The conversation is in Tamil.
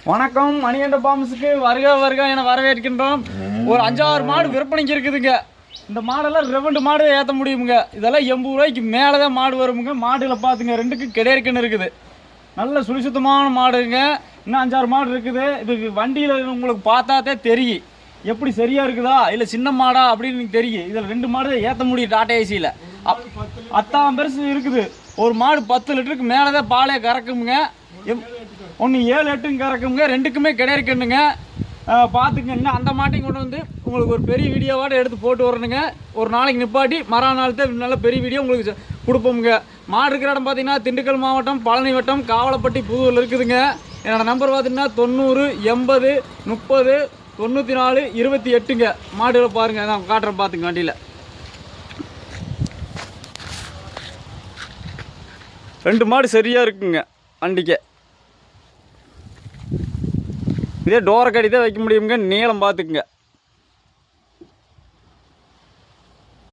வணக்கம். மணிகண்ட பாம்ஸுக்கு வருக வருக என வரவேற்கின்றோம். ஒரு 5-6 மாடு விற்பனைக்கு இருக்குதுங்க. இந்த மாடெல்லாம் 2 மாடு ஏற்ற முடியுமுங்க. இதெல்லாம் 80 ரூபாய்க்கு மேலே தான் மாடு வருமுங்க. மாடுல பார்த்துங்க 2க்கு கிடையாதுன்னு இருக்குது. நல்ல சுழிசுத்தமான மாடுங்க. இன்னும் 5-6 மாடு இருக்குது. இது வண்டியில் உங்களுக்கு பார்த்தாதே தெரியும் எப்படி சரியா இருக்குதா இல்லை சின்ன மாடா அப்படின்னு தெரியும். இதில் 2 மாடு ஏற்ற முடியும். டாடா ஏசியில் அத்தாம் பெருசு இருக்குது. ஒரு மாடு 10 லிட்டருக்கு மேலே தான் பாலே கறக்குமுங்க. ஒன்று 7-8 கறக்குங்க. 2க்குமே கிடையாதுன்னுங்க. பார்த்துங்க. இன்னும் அந்த மாட்டையும் கொண்டு வந்து உங்களுக்கு ஒரு பெரிய வீடியோவோட எடுத்து போட்டு வரணுங்க. ஒரு நாளைக்கு நிப்பாட்டி மறுநாள் தான் நல்ல பெரிய வீடியோ உங்களுக்கு கொடுப்போமுங்க. மாடு இருக்கிற இடம் பார்த்தீங்கன்னா திண்டுக்கல் மாவட்டம் பழனி வட்டம் காவலப்பட்டி புதூரில் இருக்குதுங்க. என்னோடய நம்பர் பார்த்தீங்கன்னா 90 80 30 94 28ங்க. மாடுகளை பாருங்கள், நான் காட்டுறேன். பார்த்துங்க. வண்டியில் 2 மாடு சரியாக இருக்குங்க. வண்டிக்கு இதே டோரை கடி தான் வைக்க முடியுங்க. நீளம் பார்த்துக்குங்க.